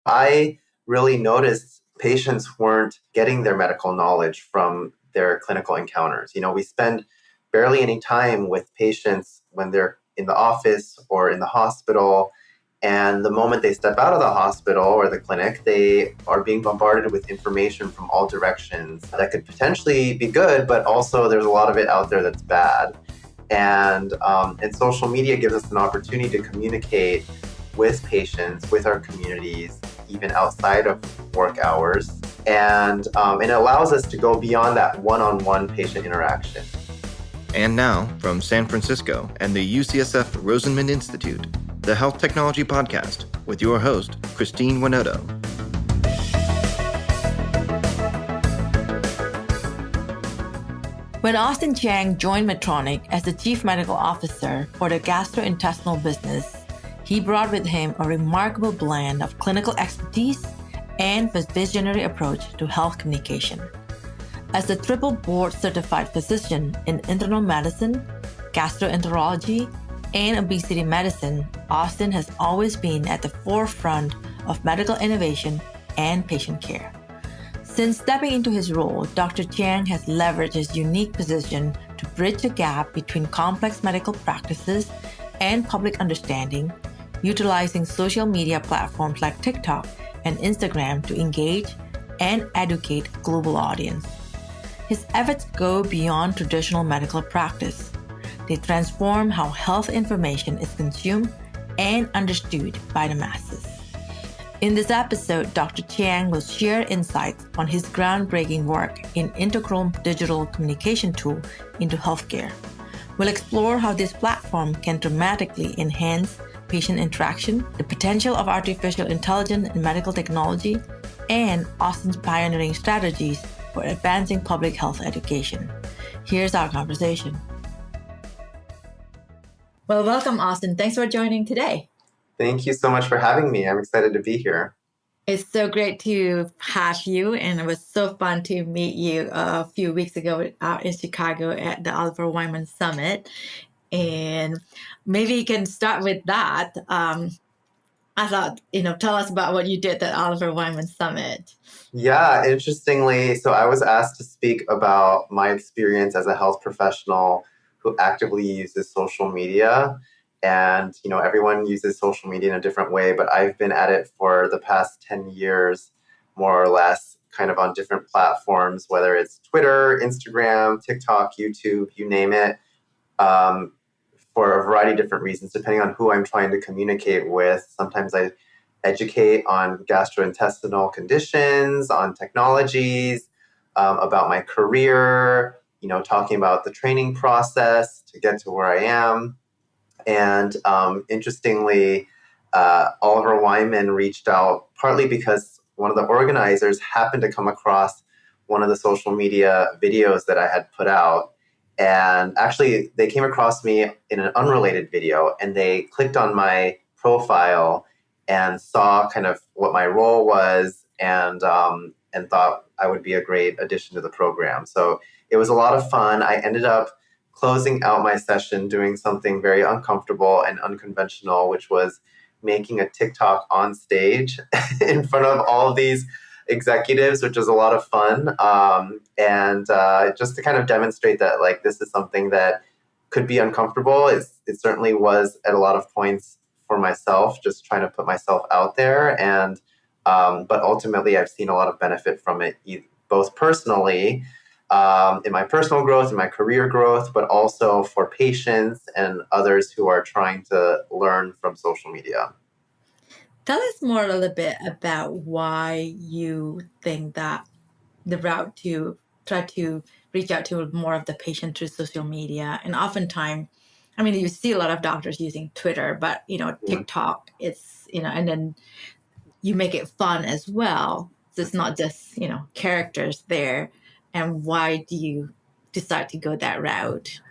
I really noticed patients weren't getting their medical knowledge from their clinical encounters. We spend barely any time with patients when they're in the office or in the hospital. And the moment they step out of the hospital or the clinic, they are being bombarded with information from all directions that could potentially be good, but also there's a lot of it out there that's bad. And social media gives us an opportunity to communicate with patients, with our communities, even outside of work hours. And it allows us to go beyond that one-on-one patient interaction. And now, from San Francisco and the UCSF Rosenman Institute, the Health Technology Podcast with your host, Christine Winoto. When Austin Chiang joined Medtronic as the Chief Medical Officer for the gastrointestinal business, he brought with him a remarkable blend of clinical expertise and a visionary approach to health communication. As a triple board-certified physician in internal medicine, gastroenterology, and obesity medicine, Austin has always been at the forefront of medical innovation and patient care. Since stepping into his role, Dr. Chiang has leveraged his unique position to bridge the gap between complex medical practices and public understanding, utilizing social media platforms like TikTok and Instagram to engage and educate a global audience. His efforts go beyond traditional medical practice. They transform how health information is consumed and understood by the masses. In this episode, Dr. Chiang will share insights on his groundbreaking work in integral digital communication tool into healthcare. We'll explore how this platform can dramatically enhance patient interaction, the potential of artificial intelligence in medical technology, and Austin's pioneering strategies for advancing public health education. Here's our conversation. Well, welcome, Austin. Thanks for joining today. Thank you so much for having me. I'm excited to be here. It's so great to have you, and it was so fun to meet you a few weeks ago in Chicago at the Oliver Wyman Summit. And maybe you can start with that. I thought, tell us about what you did at Oliver Wyman Summit. Yeah, interestingly, so I was asked to speak about my experience as a health professional who actively uses social media. And, everyone uses social media in a different way, but I've been at it for the past 10 years, more or less, kind of on different platforms, whether it's Twitter, Instagram, TikTok, YouTube, you name it, for a variety of different reasons, depending on who I'm trying to communicate with. Sometimes I educate on gastrointestinal conditions, on technologies, about my career, talking about the training process to get to where I am. And interestingly, Oliver Wyman reached out partly because one of the organizers happened to come across one of the social media videos that I had put out. And actually, they came across me in an unrelated video, and they clicked on my profile and saw kind of what my role was and thought I would be a great addition to the program. So it was a lot of fun. I ended up closing out my session doing something very uncomfortable and unconventional, which was making a TikTok on stage in front of all of these executives, which was a lot of fun. And just to kind of demonstrate that, this is something that could be uncomfortable. It certainly was at a lot of points for myself, just trying to put myself out there. And but ultimately, I've seen a lot of benefit from it, both personally, in my personal growth, in my career growth, but also for patients and others who are trying to learn from social media. Tell us more a little bit about why you think that the route to try to reach out to more of the patient through social media. And oftentimes, you see a lot of doctors using Twitter, but, TikTok, it's, and then you make it fun as well. So it's not just, characters there. And why do you decide to go that route?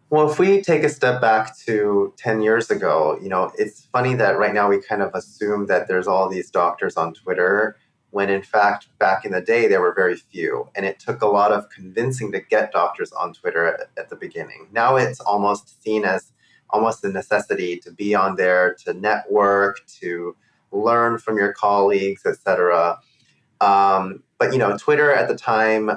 Well, if we take a step back to 10 years ago, it's funny that right now we kind of assume that there's all these doctors on Twitter, when in fact, back in the day, there were very few. And it took a lot of convincing to get doctors on Twitter at the beginning. Now it's almost seen as almost a necessity to be on there, to network, to learn from your colleagues, etc. But Twitter at the time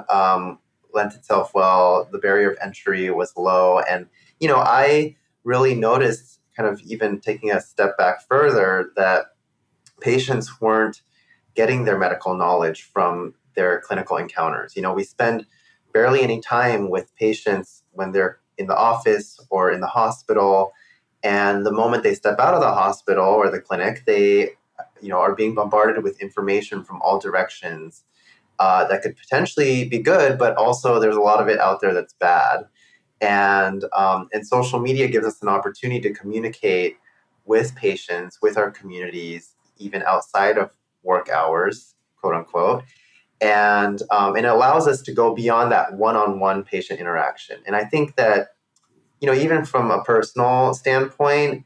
lent itself well. The barrier of entry was low, and I really noticed, kind of even taking a step back further, that patients weren't getting their medical knowledge from their clinical encounters. We spend barely any time with patients when they're in the office or in the hospital. And the moment they step out of the hospital or the clinic, they are being bombarded with information from all directions that could potentially be good, but also there's a lot of it out there that's bad. And social media gives us an opportunity to communicate with patients, with our communities, even outside of work hours, quote unquote. And it allows us to go beyond that one-on-one patient interaction. And I think that, even from a personal standpoint,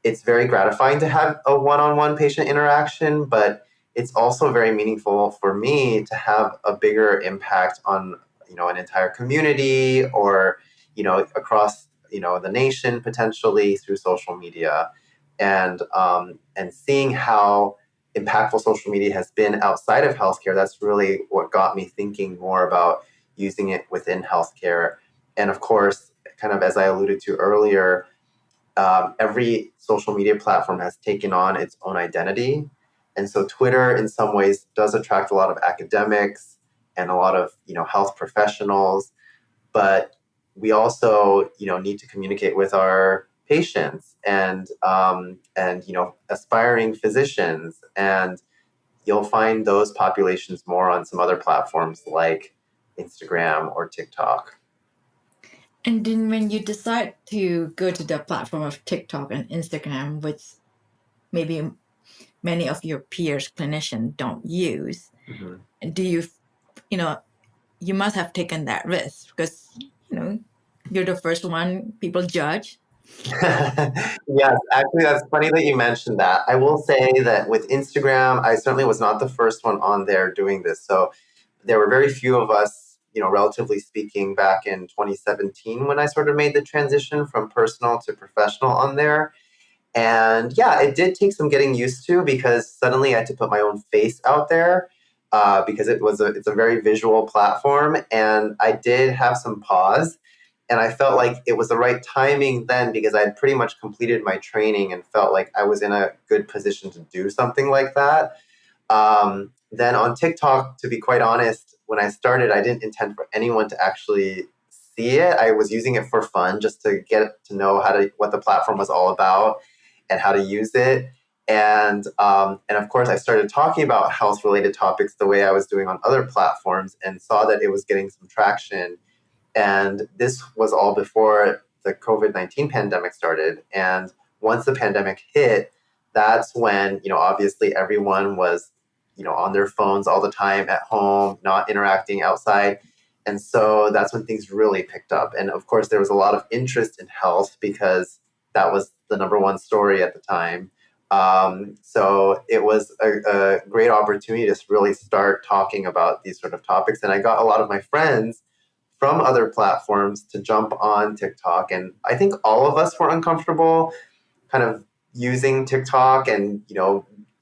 it's very gratifying to have a one-on-one patient interaction, but it's also very meaningful for me to have a bigger impact on, an entire community or, across, the nation potentially through social media. And seeing how impactful social media has been outside of healthcare, that's really what got me thinking more about using it within healthcare. And of course, kind of as I alluded to earlier, every social media platform has taken on its own identity. And so Twitter in some ways does attract a lot of academics and a lot of, health professionals, but we also, need to communicate with our patients and aspiring physicians. And you'll find those populations more on some other platforms like Instagram or TikTok. And then when you decide to go to the platform of TikTok and Instagram, which maybe many of your peers, clinicians, don't use, do you must have taken that risk because, you're the first one people judge. Yes, actually, that's funny that you mentioned that. I will say that with Instagram, I certainly was not the first one on there doing this. So there were very few of us, relatively speaking, back in 2017 when I sort of made the transition from personal to professional on there. And yeah, it did take some getting used to because suddenly I had to put my own face out there because it's a very visual platform, and I did have some pause. And I felt like it was the right timing then because I had pretty much completed my training and felt like I was in a good position to do something like that. Then on TikTok, to be quite honest, when I started, I didn't intend for anyone to actually see it. I was using it for fun, just to get to know what the platform was all about and how to use it. And of course, I started talking about health related topics the way I was doing on other platforms and saw that it was getting some traction. And this was all before the COVID-19 pandemic started. And once the pandemic hit, that's when, obviously everyone was, on their phones all the time at home, not interacting outside. And so that's when things really picked up. And of course, there was a lot of interest in health because that was the number one story at the time. So it was a great opportunity to really start talking about these sort of topics. And I got a lot of my friends from other platforms to jump on TikTok. And I think all of us were uncomfortable kind of using TikTok and,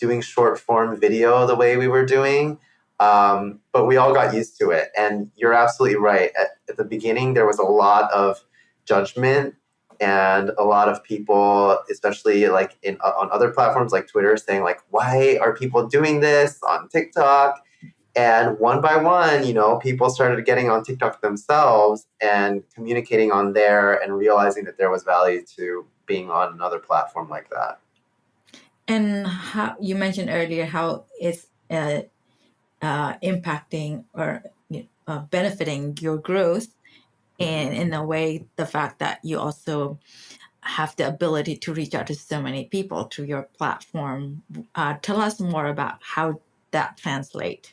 doing short form video the way we were doing. But we all got used to it. And you're absolutely right. At the beginning, there was a lot of judgment and a lot of people, especially like on other platforms like Twitter, saying like, why are people doing this on TikTok? And one by one, people started getting on TikTok themselves and communicating on there and realizing that there was value to being on another platform like that. And how you mentioned earlier how it's impacting or benefiting your growth, and in a way, the fact that you also have the ability to reach out to so many people through your platform. Tell us more about how that translates.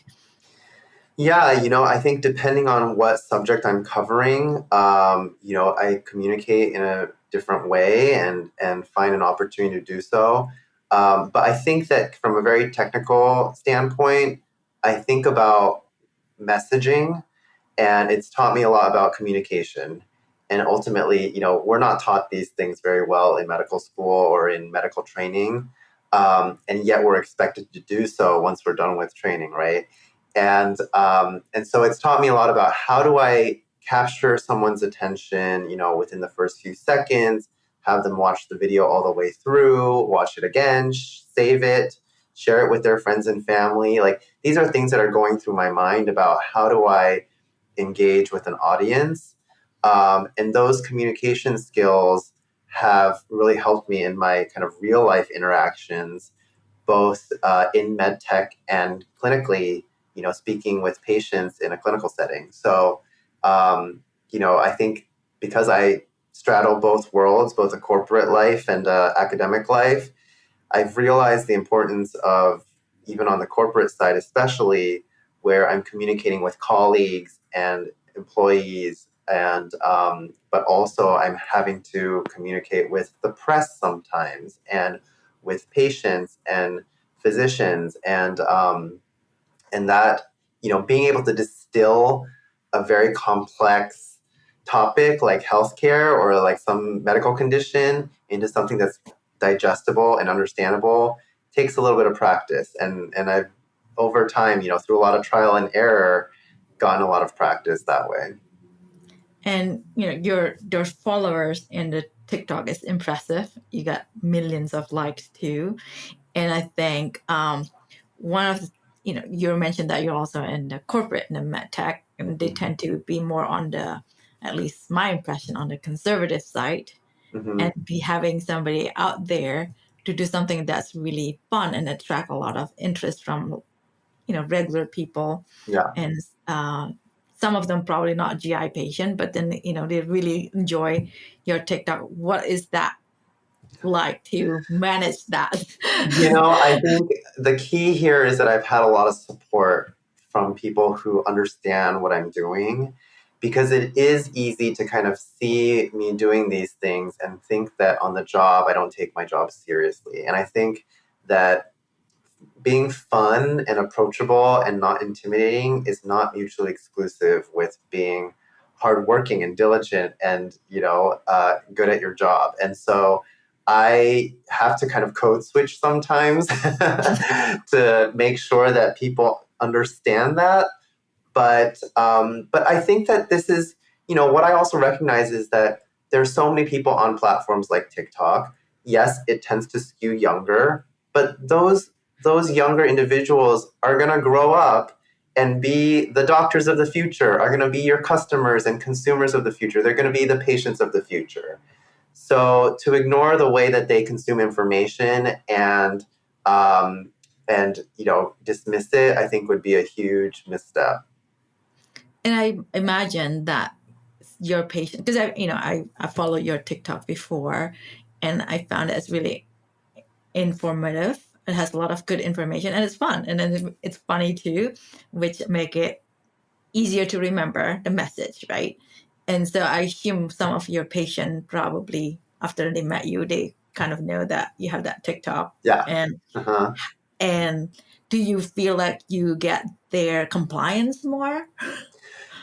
Yeah, I think depending on what subject I'm covering, I communicate in a different way and find an opportunity to do so. But I think that from a very technical standpoint, I think about messaging, and it's taught me a lot about communication. And ultimately, we're not taught these things very well in medical school or in medical training. and yet we're expected to do so once we're done with training, right? And so it's taught me a lot about how do I capture someone's attention, within the first few seconds, have them watch the video all the way through, watch it again, save it, share it with their friends and family. Like, these are things that are going through my mind about how do I engage with an audience. And those communication skills have really helped me in my kind of real life interactions, both in med tech and clinically, speaking with patients in a clinical setting. So, I think because I straddle both worlds, both a corporate life and academic life, I've realized the importance of, even on the corporate side, especially where I'm communicating with colleagues and employees, and but also I'm having to communicate with the press sometimes, and with patients and physicians, and that, being able to distill a very complex topic like healthcare or like some medical condition into something that's digestible and understandable takes a little bit of practice. And I've, over time, through a lot of trial and error, gotten a lot of practice that way. And your followers in the TikTok is impressive. You got millions of likes too. And I think one of the, you mentioned that you're also in the corporate and the med tech, and they tend to be more on the, at least my impression, on the conservative side. And be having somebody out there to do something that's really fun and attract a lot of interest from regular people. Yeah. And some of them probably not GI patient, but then they really enjoy your TikTok. What is that like to manage that? I think the key here is that I've had a lot of support from people who understand what I'm doing, because it is easy to kind of see me doing these things and think that on the job, I don't take my job seriously. And I think that being fun and approachable and not intimidating is not mutually exclusive with being hardworking and diligent and, good at your job. And so I have to kind of code switch sometimes to make sure that people understand that. But I think that this is, what I also recognize is that there's so many people on platforms like TikTok. Yes, it tends to skew younger, but those younger individuals are going to grow up and be the doctors of the future, are going to be your customers and consumers of the future. They're going to be the patients of the future. So to ignore the way that they consume information and dismiss it, I think would be a huge misstep. And I imagine that your patient, because I follow your TikTok before, and I found it really informative. It has a lot of good information, and it's fun, and then it's funny too, which make it easier to remember the message, right? And so I assume some of your patients probably, after they met you, they kind of know that you have that TikTok. Yeah. And do you feel like you get their compliance more?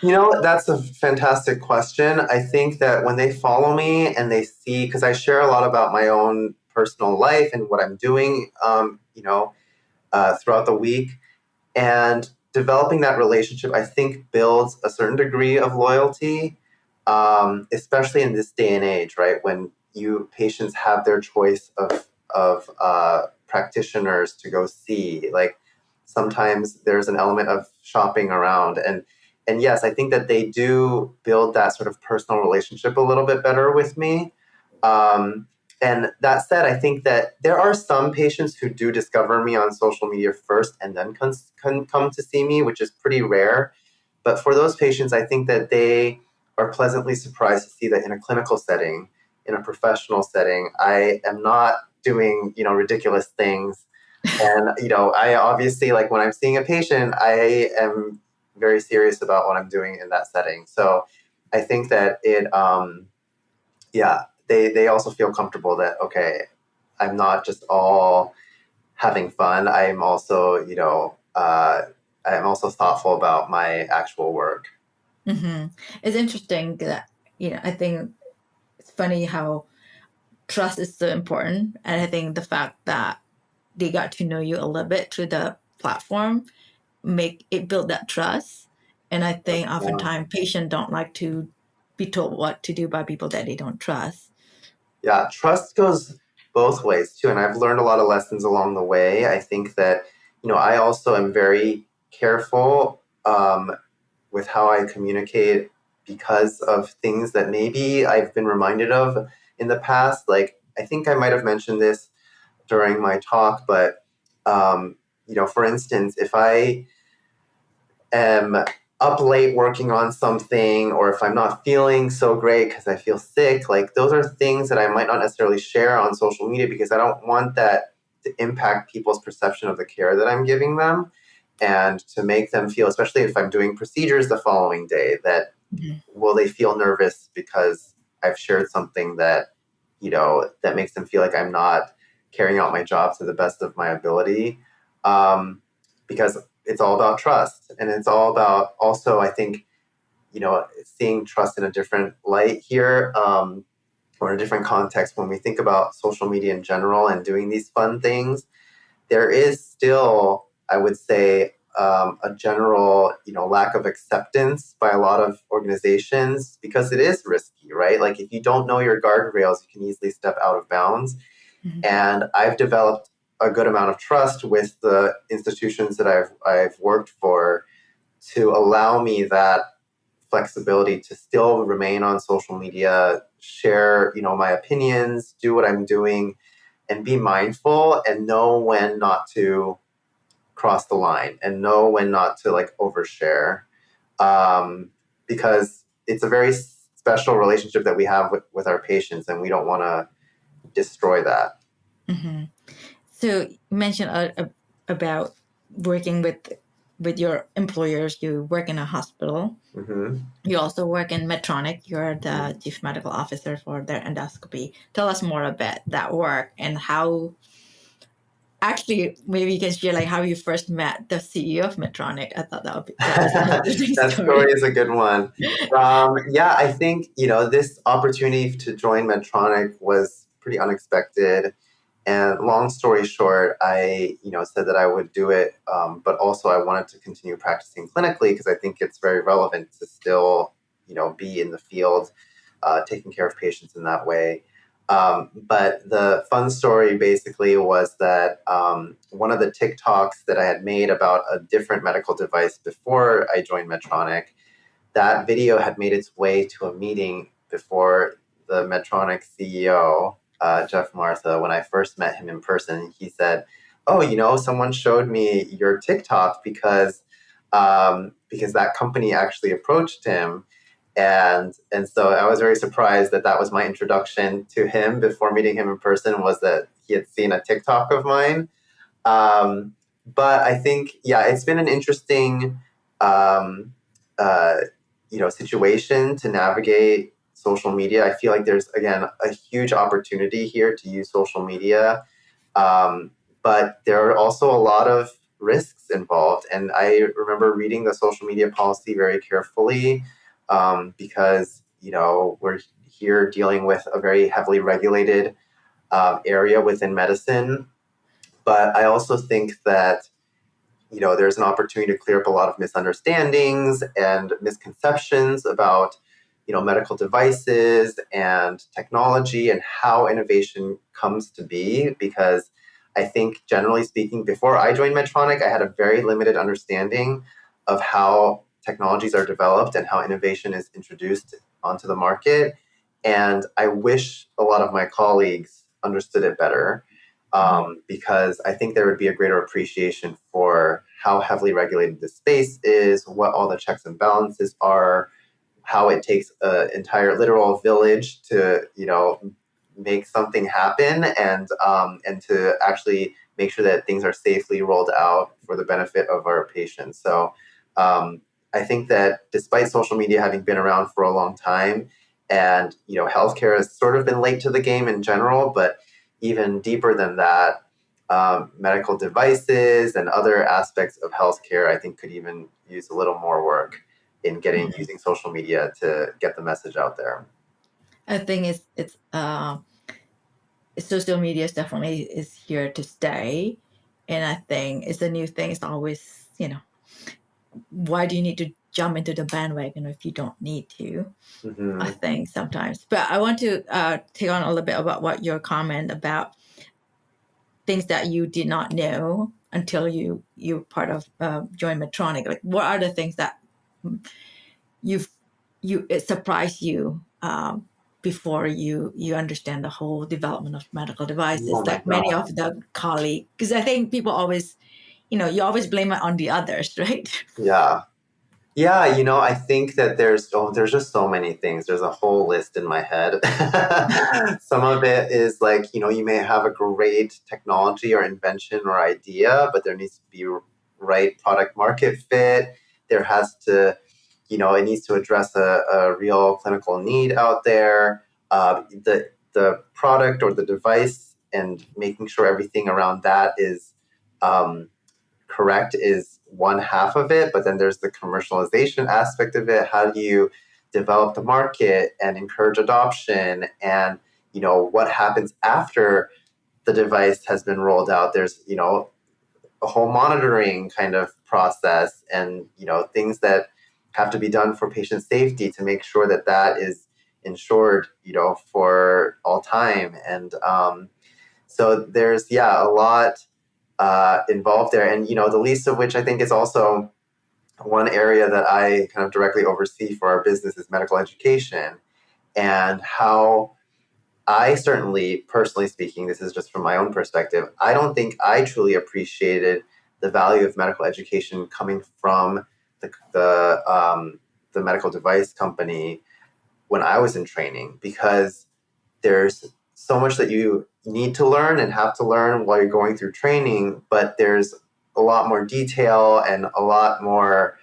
That's a fantastic question. I think that when they follow me and they see, because I share a lot about my own personal life and what I'm doing, throughout the week, and developing that relationship, I think, builds a certain degree of loyalty, especially in this day and age, right? When patients have their choice of practitioners to go see. Like, sometimes there's an element of shopping around, and yes, I think that they do build that sort of personal relationship a little bit better with me. And that said, I think that there are some patients who do discover me on social media first and then can come to see me, which is pretty rare. But for those patients, I think that they are pleasantly surprised to see that in a clinical setting, in a professional setting, I am not doing, ridiculous things. And, I obviously, like, when I'm seeing a patient, I am very serious about what I'm doing in that setting. So I think that they also feel comfortable that, okay, I'm not just all having fun. I'm also, I'm also thoughtful about my actual work. Mm-hmm. It's interesting that, I think it's funny how trust is so important. And I think the fact that they got to know you a little bit through the platform, make it build that trust. And I think oftentimes patients don't like to be told what to do by people that they don't trust. Yeah, trust goes both ways too. And I've learned a lot of lessons along the way. I think that, I also am very careful with how I communicate because of things that maybe I've been reminded of in the past. Like, I think I might have mentioned this during my talk, but, for instance, if I am up late working on something, or if I'm not feeling so great because I feel sick, like those are things that I might not necessarily share on social media because I don't want that to impact people's perception of the care that I'm giving them, and to make them feel, especially if I'm doing procedures the following day, that will they feel nervous because I've shared something that, that makes them feel like I'm not carrying out my job to the best of my ability. Because it's all about trust, and it's all about also, I think, seeing trust in a different light here, or in a different context. When we think about social media in general and doing these fun things, there is still, I would say, a general, lack of acceptance by a lot of organizations because it is risky, right? Like, if you don't know your guardrails, you can easily step out of bounds. Mm-hmm. And I've developed a good amount of trust with the institutions that I've worked for to allow me that flexibility to still remain on social media, share, my opinions, do what I'm doing, and be mindful and know when not to cross the line and know when not to overshare, because it's a very special relationship that we have with our patients, and we don't want to destroy that. Mm-hmm. So you mentioned about working with your employers. You work in a hospital. Mm-hmm. You also work in Medtronic. You're the chief medical officer for their endoscopy. Tell us more about that work and how. Actually, maybe you can share how you first met the CEO of Medtronic. I thought that was an interesting that story is a good one. Yeah, I think this opportunity to join Medtronic was pretty unexpected. And long story short, I said that I would do it, but also I wanted to continue practicing clinically because I think it's very relevant to still be in the field, taking care of patients in that way. But the fun story basically was that one of the TikToks that I had made about a different medical device before I joined Medtronic, that video had made its way to a meeting before the Medtronic CEO, Jeff Martha. When I first met him in person, he said, "Oh, someone showed me your TikTok because that company actually approached him." And so I was very surprised that was my introduction to him before meeting him in person, was that he had seen a TikTok of mine. But I think, it's been an interesting, situation to navigate social media. I feel like there's, again, a huge opportunity here to use social media. But there are also a lot of risks involved. And I remember reading the social media policy very carefully, because, we're here dealing with a very heavily regulated area within medicine. But I also think that, there's an opportunity to clear up a lot of misunderstandings and misconceptions about, medical devices and technology and how innovation comes to be. Because I think, generally speaking, before I joined Medtronic, I had a very limited understanding of how technologies are developed and how innovation is introduced onto the market. And I wish a lot of my colleagues understood it better, because I think there would be a greater appreciation for how heavily regulated this space is, what all the checks and balances are, how it takes an entire literal village to, make something happen, and to actually make sure that things are safely rolled out for the benefit of our patients. So I think that despite social media having been around for a long time, and healthcare has sort of been late to the game in general, but even deeper than that, medical devices and other aspects of healthcare, I think, could even use a little more work in using social media to get the message out there. I think social media is definitely is here to stay. And I think it's a new thing. It's always, why do you need to jump into the bandwagon if you don't need to? I think sometimes. But I want to take on a little bit about what your comment about things that you did not know until you part of joined Medtronic. Like, what are the things that it surprised you before you understand the whole development of medical devices? Oh my Like many God. of the colleagues, because I think people always, you always blame it on the others, right? Yeah. Yeah, I think that there's just so many things. There's a whole list in my head. Some of it is like, you may have a great technology or invention or idea, but there needs to be right product market fit. There has to, it needs to address a real clinical need out there. The product or the device and making sure everything around that is um, correct is one half of it, but then there's the commercialization aspect of it. How do you develop the market and encourage adoption? And, what happens after the device has been rolled out? There's, a whole monitoring kind of process and, things that have to be done for patient safety to make sure that that is insured, for all time. And so there's, a lot involved there. And, the least of which I think is also one area that I kind of directly oversee for our business is medical education, and how I certainly, personally speaking, this is just from my own perspective, I don't think I truly appreciated the value of medical education coming from the medical device company when I was in training, because there's so much that you need to learn and have to learn while you're going through training, but there's a lot more detail and a lot more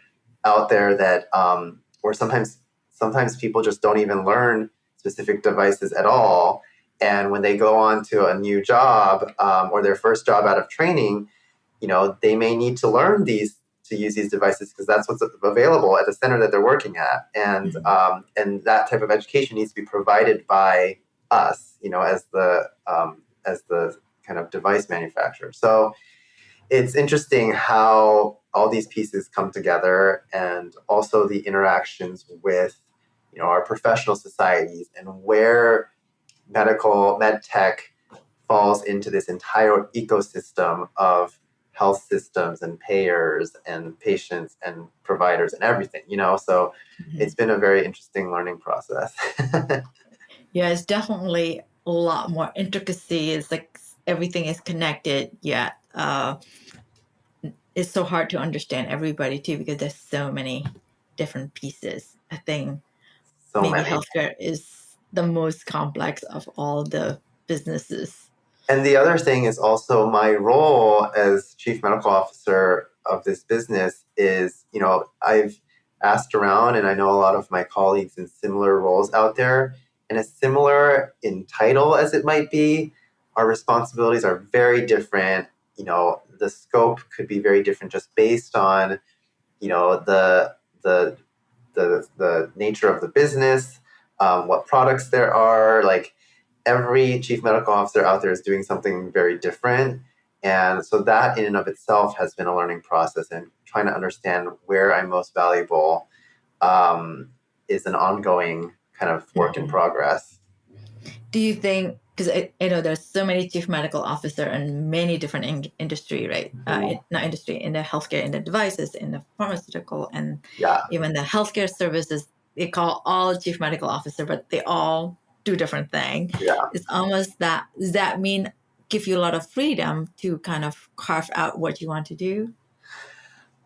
out there that, or sometimes people just don't even learn specific devices at all. And when they go on to a new job or their first job out of training, they may need to learn to use these devices because that's what's available at the center that they're working at. And that type of education needs to be provided by us, as the kind of device manufacturer. So it's interesting how all these pieces come together, and also the interactions with, our professional societies, and where med tech falls into this entire ecosystem of health systems and payers and patients and providers and everything, so it's been a very interesting learning process. Yeah, it's definitely a lot more intricacy. It's like everything is connected, yet it's so hard to understand everybody too because there's so many different pieces. I think So maybe many. healthcare is the most complex of all the businesses. And the other thing is also my role as chief medical officer of this business is, I've asked around, and I know a lot of my colleagues in similar roles out there, and as similar in title as it might be, our responsibilities are very different. The scope could be very different just based on, the nature of the business, what products there are. Like, every chief medical officer out there is doing something very different. And so that in and of itself has been a learning process, and trying to understand where I'm most valuable is an ongoing kind of work in progress. Do you think, because I know there's so many chief medical officer in many different industry, right? Not industry, in the healthcare, in the devices, in the pharmaceutical, and even the healthcare services, they call all chief medical officer, but they all do different things. Yeah. It's almost that, does that mean give you a lot of freedom to kind of carve out what you want to do?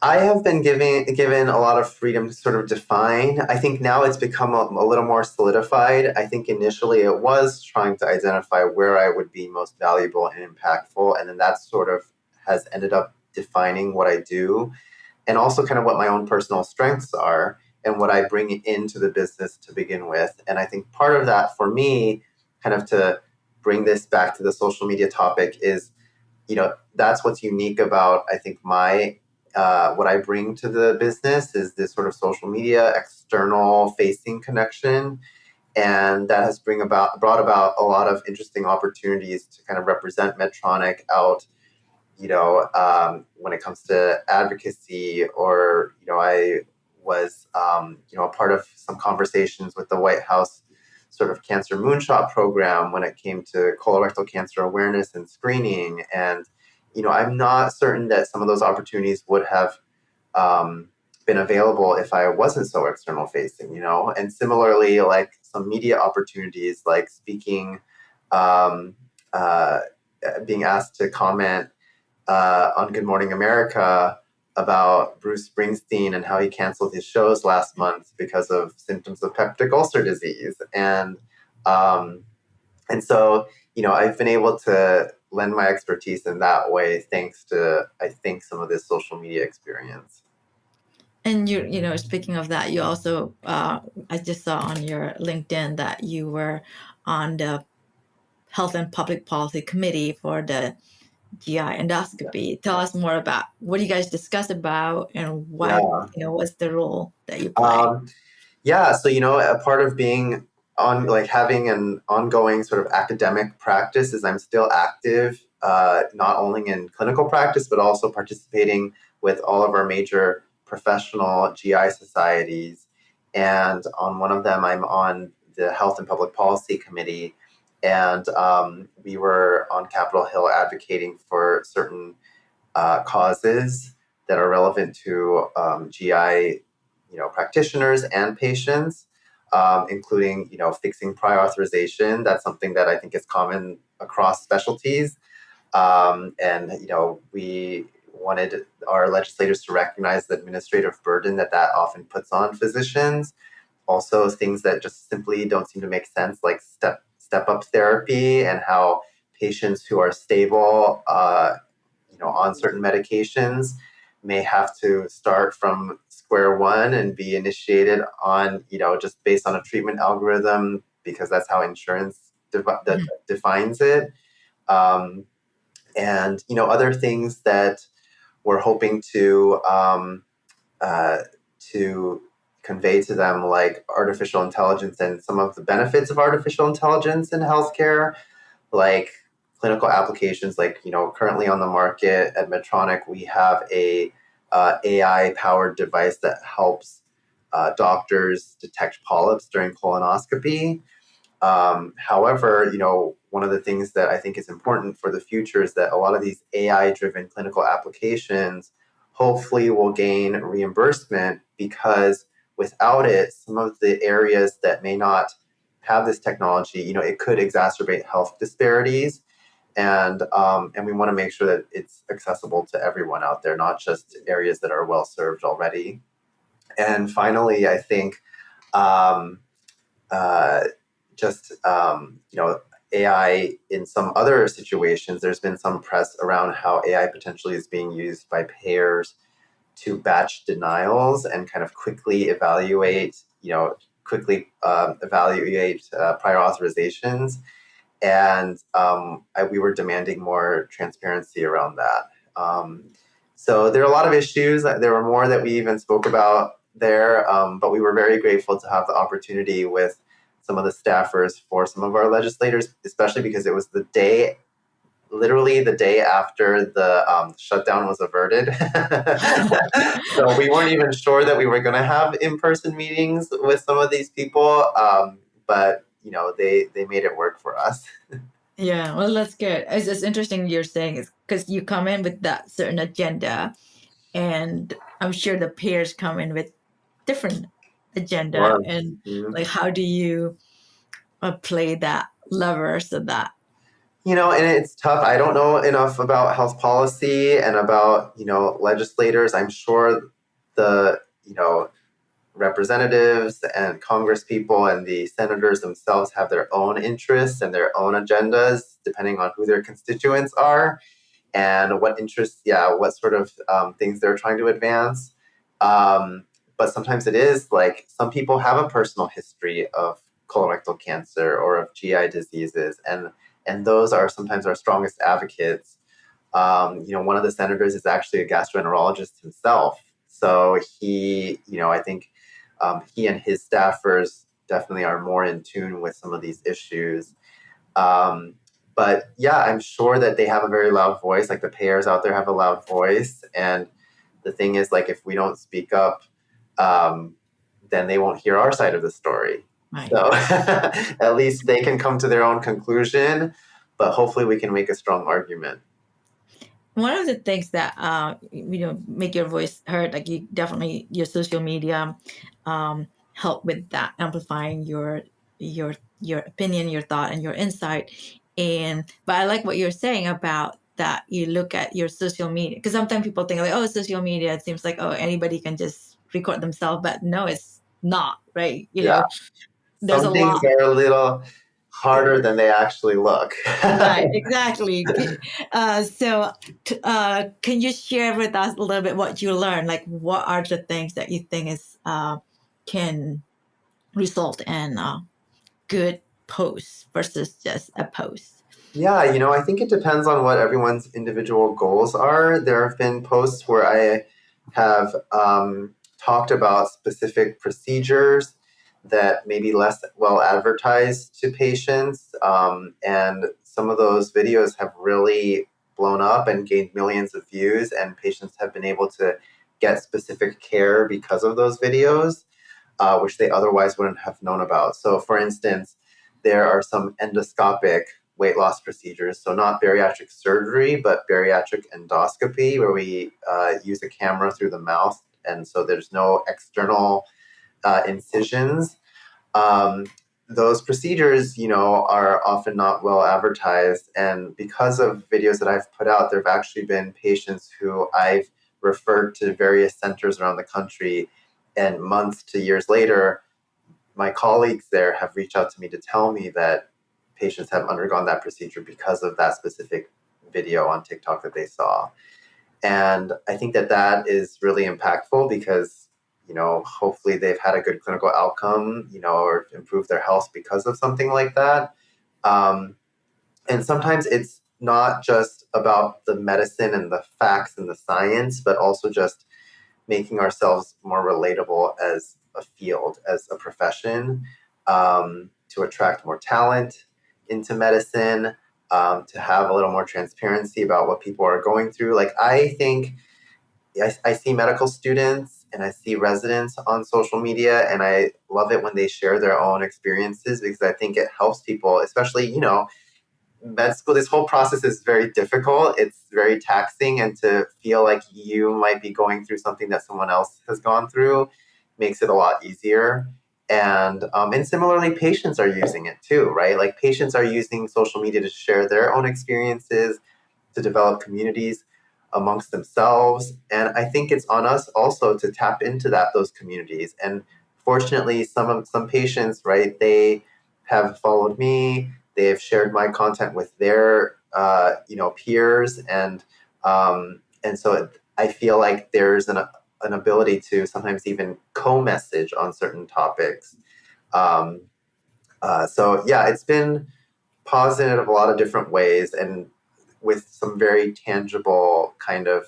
I have been given a lot of freedom to sort of define. I think now it's become a little more solidified. I think initially it was trying to identify where I would be most valuable and impactful, and then that sort of has ended up defining what I do, and also kind of what my own personal strengths are and what I bring into the business to begin with. And I think part of that for me, kind of to bring this back to the social media topic, is, that's what's unique about, I think, what I bring to the business is this sort of social media, external facing connection. And that has brought about a lot of interesting opportunities to kind of represent Medtronic out, when it comes to advocacy, or, I was, a part of some conversations with the White House sort of cancer moonshot program when it came to colorectal cancer awareness and screening. And, I'm not certain that some of those opportunities would have been available if I wasn't so external facing, and similarly, like some media opportunities, like speaking, um, uh, being asked to comment on Good Morning America about Bruce Springsteen and how he canceled his shows last month because of symptoms of peptic ulcer disease. Um, and so, I've been able to lend my expertise in that way, thanks to, I think, some of this social media experience. And speaking of that, you also, I just saw on your LinkedIn that you were on the Health and Public Policy Committee for the GI endoscopy. Tell us more about what you guys discuss about and why, Yeah. what's the role that you play? Um, yeah. So, a part of being on, like, having an ongoing sort of academic practice is I'm still active, not only in clinical practice, but also participating with all of our major professional GI societies. And on one of them, I'm on the Health and Public Policy Committee. And we were on Capitol Hill advocating for certain causes that are relevant to GI, practitioners and patients, including, fixing prior authorization. That's something that I think is common across specialties. And, we wanted our legislators to recognize the administrative burden that often puts on physicians. Also, things that just simply don't seem to make sense, like step up therapy, and how patients who are stable, on certain medications may have to start from square one and be initiated on, just based on a treatment algorithm, because that's how insurance defines it. Um, and, other things that we're hoping uh, to convey to them, like artificial intelligence and some of the benefits of artificial intelligence in healthcare, like clinical applications. Like, currently on the market at Medtronic, we have a AI powered device that helps doctors detect polyps during colonoscopy. However, one of the things that I think is important for the future is that a lot of these AI driven clinical applications hopefully will gain reimbursement, because without it, some of the areas that may not have this technology, it could exacerbate health disparities. And we want to make sure that it's accessible to everyone out there, not just areas that are well served already. And finally, I think um, uh, just AI in some other situations. There's been some press around how AI potentially is being used by payers to batch denials and kind of quickly evaluate, prior authorizations. And we were demanding more transparency around that. So there are a lot of issues. There were more that we even spoke about there, but we were very grateful to have the opportunity with some of the staffers for some of our legislators, especially because it was literally the day after the shutdown was averted. So we weren't even sure that we were going to have in-person meetings with some of these people, but they made it work for us. Yeah, well, that's good. It's interesting you're saying it's because you come in with that certain agenda, and I'm sure the peers come in with different agenda, Sure. and Mhm. like how do you play that lever so that And it's tough. I don't know enough about health policy and about, legislators. I'm sure the, representatives and Congress people and the senators themselves have their own interests and their own agendas, depending on who their constituents are and what interests, what sort of things they're trying to advance. Um, but sometimes it is like some people have a personal history of colorectal cancer or of GI diseases, and those are sometimes our strongest advocates. One of the senators is actually a gastroenterologist himself, so I think he and his staffers definitely are more in tune with some of these issues. Um, But yeah, I'm sure that they have a very loud voice. Like the payers out there have a loud voice. And the thing is, like, if we don't speak up, then they won't hear our side of the story. Right. So at least they can come to their own conclusion, but hopefully we can make a strong argument. One of the things that make your voice heard, like you definitely your social media help with that, amplifying your opinion, your thought, and your insight. But I like what you're saying about that. You look at your social media, because sometimes people think like, oh, social media, it seems like, oh, anybody can just record themselves, but no, it's not, right? Yeah. There's a Some things lot. are a little harder than they actually look. Right, exactly. Can you share with us a little bit what you learned? Like, what are the things that you think is can result in good posts versus just a post? Yeah, I think it depends on what everyone's individual goals are. There have been posts where I have talked about specific procedures that may be less well advertised to patients. And some of those videos have really blown up and gained millions of views, and patients have been able to get specific care because of those videos, which they otherwise wouldn't have known about. So, for instance, there are some endoscopic weight loss procedures. So not bariatric surgery, but bariatric endoscopy, where we use a camera through the mouth. And so there's no external incisions. Those procedures, are often not well advertised. And because of videos that I've put out, there have actually been patients who I've referred to various centers around the country. And months to years later, my colleagues there have reached out to me to tell me that patients have undergone that procedure because of that specific video on TikTok that they saw. And I think that is really impactful because, hopefully they've had a good clinical outcome, or improved their health because of something like that. And sometimes it's not just about the medicine and the facts and the science, but also just making ourselves more relatable as a field, as a profession, to attract more talent into medicine, to have a little more transparency about what people are going through. Like, I think I see medical students and I see residents on social media, and I love it when they share their own experiences because I think it helps people, especially, med school, this whole process is very difficult. It's very taxing, and to feel like you might be going through something that someone else has gone through makes it a lot easier. And similarly, patients are using it too, right? Like patients are using social media to share their own experiences, to develop communities amongst themselves. And I think it's on us also to tap into those communities. And fortunately, some patients, right, they have followed me. They have shared my content with their peers, and so I feel like there's an ability to sometimes even co-message on certain topics. So yeah, it's been positive a lot of different ways, and with some very tangible kind of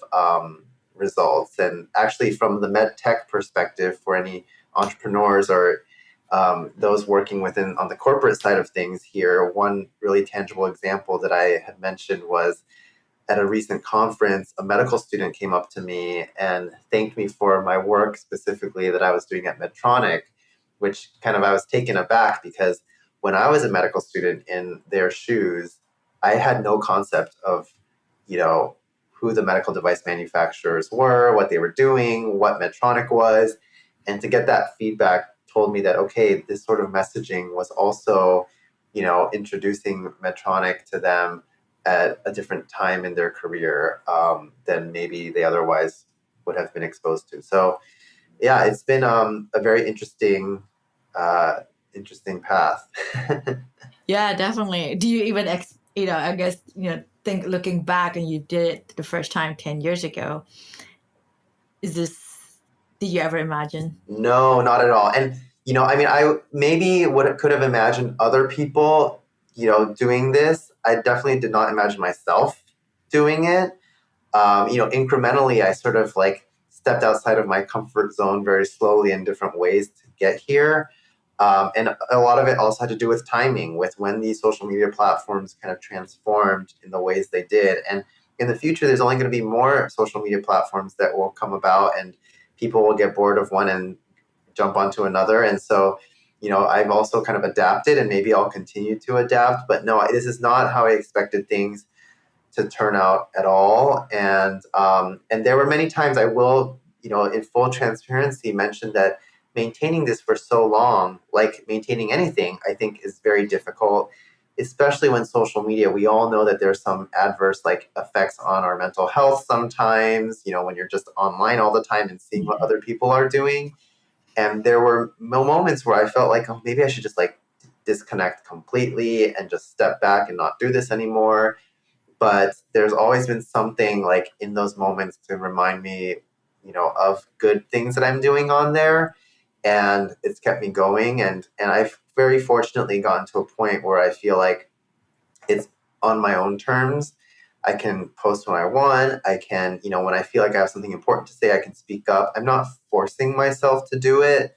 results. And actually, from the med tech perspective, for any entrepreneurs or those working within on the corporate side of things here, one really tangible example that I had mentioned was at a recent conference, a medical student came up to me and thanked me for my work specifically that I was doing at Medtronic, which kind of I was taken aback because when I was a medical student in their shoes, I had no concept of, who the medical device manufacturers were, what they were doing, what Medtronic was. And to get that feedback told me that, okay, this sort of messaging was also, introducing Medtronic to them at a different time in their career than maybe they otherwise would have been exposed to. So yeah, it's been a very interesting path. Yeah, definitely. Do you even, I guess, think looking back and you did it the first time 10 years ago, did you ever imagine? No, not at all. And, I maybe could have imagined other people, doing this. I definitely did not imagine myself doing it. Incrementally, I sort of like stepped outside of my comfort zone very slowly in different ways to get here. And a lot of it also had to do with timing, with when these social media platforms kind of transformed in the ways they did. And in the future, there's only going to be more social media platforms that will come about, and people will get bored of one and jump onto another. And so, I've also kind of adapted, and maybe I'll continue to adapt. But no, this is not how I expected things to turn out at all. And there were many times I will, in full transparency, mention that maintaining this for so long, like maintaining anything, I think is very difficult, especially when social media, we all know that there's some adverse effects on our mental health sometimes, when you're just online all the time and seeing what other people are doing. And there were moments where I felt like, oh, maybe I should just disconnect completely and just step back and not do this anymore. But there's always been something in those moments to remind me, of good things that I'm doing on there. And it's kept me going. And I've very fortunately gotten to a point where I feel like it's on my own terms. I can post when I want. I can, when I feel like I have something important to say, I can speak up. I'm not forcing myself to do it,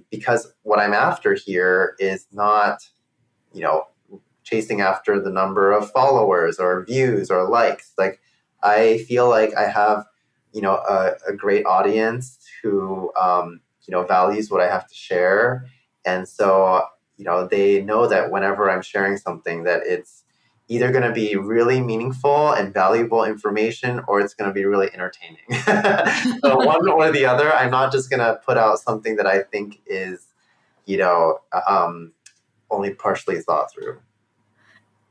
because what I'm after here is not, chasing after the number of followers or views or likes. I feel like I have, a great audience who, values what I have to share. And so, they know that whenever I'm sharing something, that it's either going to be really meaningful and valuable information, or it's going to be really entertaining. So one or the other. I'm not just going to put out something that I think is, only partially thought through.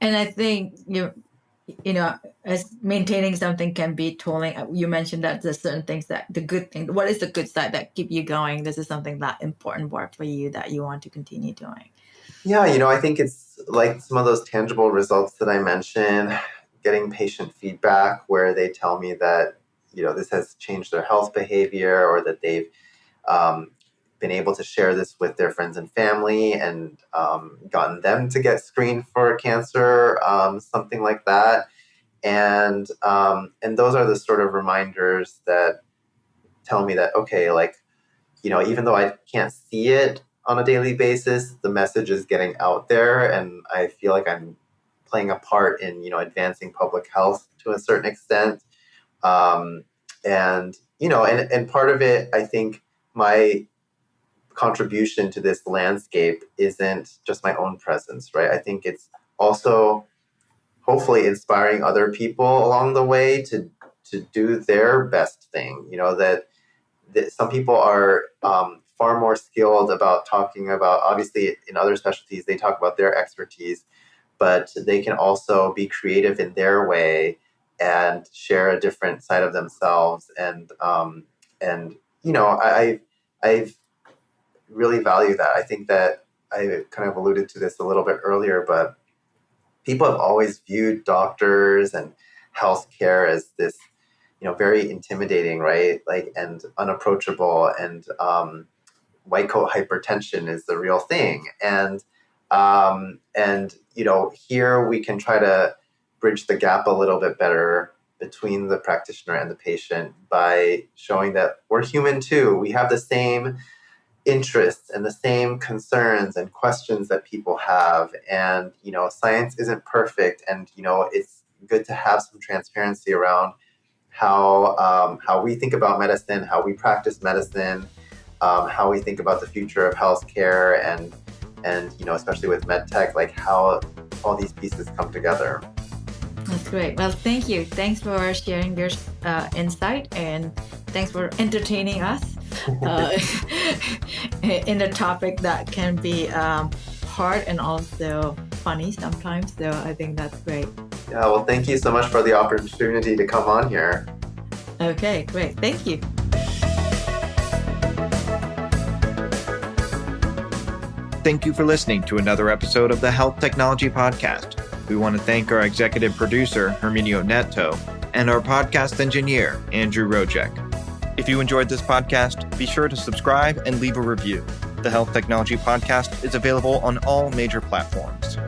And I think as maintaining something can be tooling. You mentioned that there's certain things the good thing. What is the good side that keep you going? This is something that important work for you that you want to continue doing. Yeah, I think it's like some of those tangible results that I mentioned, getting patient feedback where they tell me that, this has changed their health behavior, or that they've been able to share this with their friends and family and gotten them to get screened for cancer, something like that. And those are the sort of reminders that tell me that, okay, even though I can't see it on a daily basis, the message is getting out there, and I feel like I'm playing a part in, advancing public health to a certain extent. And part of it, I think my contribution to this landscape isn't just my own presence, right? I think it's also hopefully inspiring other people along the way to do their best thing. That some people are far more skilled about talking about, obviously in other specialties, they talk about their expertise, but they can also be creative in their way and share a different side of themselves. And I've really value that. I think that I kind of alluded to this a little bit earlier, but people have always viewed doctors and healthcare as this, very intimidating, right? And unapproachable, and white coat hypertension is the real thing. And here we can try to bridge the gap a little bit better between the practitioner and the patient by showing that we're human too. We have the same interests and the same concerns and questions that people have. And, science isn't perfect. And, it's good to have some transparency around how we think about medicine, how we practice medicine, how we think about the future of healthcare, and especially with medtech, how all these pieces come together. That's great. Well, thank you. Thanks for sharing your insight, and thanks for entertaining us in a topic that can be hard and also funny sometimes. So I think that's great. Yeah, well, thank you so much for the opportunity to come on here. Okay, great. Thank you. Thank you for listening to another episode of the Health Technology Podcast. We want to thank our executive producer, Herminio Neto, and our podcast engineer, Andrew Rojek. If you enjoyed this podcast, be sure to subscribe and leave a review. The Health Technology Podcast is available on all major platforms.